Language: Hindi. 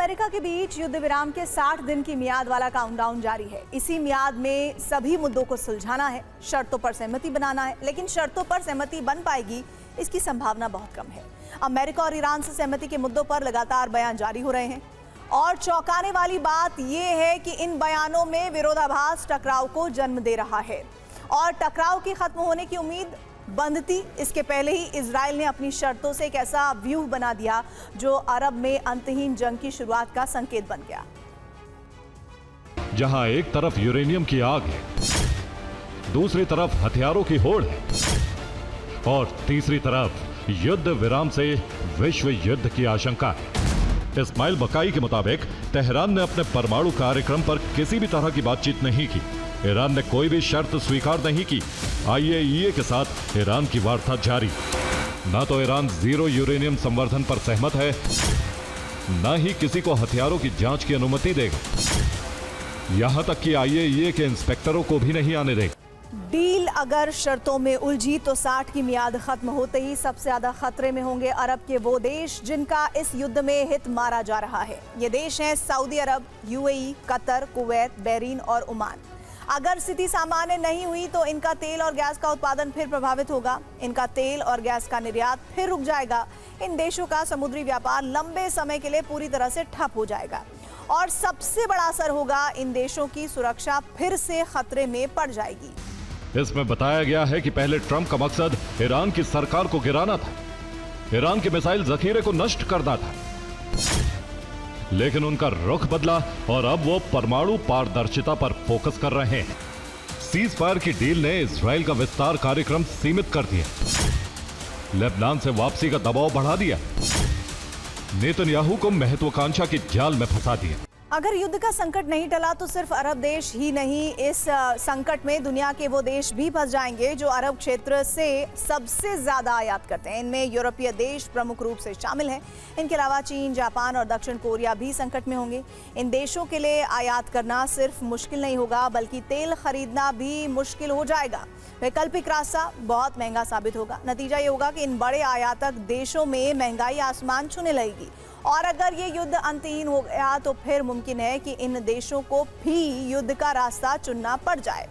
अमेरिका के बीच युद्ध विराम के 60 दिन की मियाद वाला काउंटडाउन जारी है। इसी मियाद में सभी मुद्दों को सुलझाना है, शर्तों पर सहमति बनाना है, लेकिन शर्तों पर सहमति बन पाएगी इसकी संभावना बहुत कम है। अमेरिका और ईरान से सहमति के मुद्दों पर लगातार बयान जारी हो रहे हैं और चौंकाने वाली बात यह है कि इन बयानों में विरोधाभास टकराव को जन्म दे रहा है और टकराव के खत्म होने की उम्मीद बंद थी। इसके पहले ही इजराइल ने अपनी शर्तों से एक ऐसा व्यूह बना दिया जो अरब में अंतहीन जंग की शुरुआत का संकेत बन गया। जहां एक तरफ यूरेनियम की आग है, दूसरी तरफ हथियारों की होड़ है और तीसरी तरफ युद्ध विराम से विश्व युद्ध की आशंका है। इस्माइल बकाई के मुताबिक तेहरान ने अपने परमाणु कार्यक्रम पर किसी भी तरह की बातचीत नहीं की। ईरान ने कोई भी शर्त स्वीकार नहीं की। आईएईए के साथ ईरान की वार्ता जारी। न तो ईरान जीरो यूरेनियम संवर्धन पर सहमत है, न ही किसी को हथियारों की जांच की अनुमति देगा। यहां तक कि आईएईए के इंस्पेक्टरों को भी नहीं आने देगा। डील अगर शर्तों में उलझी तो 60 की मियाद खत्म होते ही सबसे ज्यादा खतरे में होंगे अरब के वो देश जिनका इस युद्ध में हित मारा जा रहा है। ये देश हैं सऊदी अरब, यूएई, कतर, कुवैत, बहरीन और ओमान। अगर स्थिति सामान्य नहीं हुई तो इनका तेल और गैस का उत्पादन फिर प्रभावित होगा। इनका तेल और गैस का निर्यात फिर रुक जाएगा। इन देशों का समुद्री व्यापार लंबे समय के लिए पूरी तरह से ठप हो जाएगा और सबसे बड़ा असर होगा, इन देशों की सुरक्षा फिर से खतरे में पड़ जाएगी। इसमें बताया गया है कि पहले ट्रंप का मकसद ईरान की सरकार को गिराना था, ईरान के मिसाइल जखीरे को नष्ट करना था, लेकिन उनका रुख बदला और अब वो परमाणु पारदर्शिता पर फोकस कर रहे हैं। सीज फायर की डील ने इजराइल का विस्तार कार्यक्रम सीमित कर दिया, लेबनान से वापसी का दबाव बढ़ा दिया, नेतन्याहू को महत्वाकांक्षा की जाल में फंसा दिया। अगर युद्ध का संकट नहीं टला तो सिर्फ अरब देश ही नहीं, इस संकट में दुनिया के वो देश भी फंस जाएंगे जो अरब क्षेत्र से सबसे ज्यादा आयात करते हैं। इनमें यूरोपीय देश प्रमुख रूप से शामिल हैं। इनके अलावा चीन, जापान और दक्षिण कोरिया भी संकट में होंगे। इन देशों के लिए आयात करना सिर्फ मुश्किल नहीं होगा बल्कि तेल खरीदना भी मुश्किल हो जाएगा। वैकल्पिक रास्ता बहुत महंगा साबित होगा। नतीजा ये होगा कि इन बड़े आयातक देशों में महंगाई आसमान छूने लगेगी और अगर ये युद्ध अंतहीन हो गया तो फिर मुमकिन है कि इन देशों को भी युद्ध का रास्ता चुनना पड़ जाए।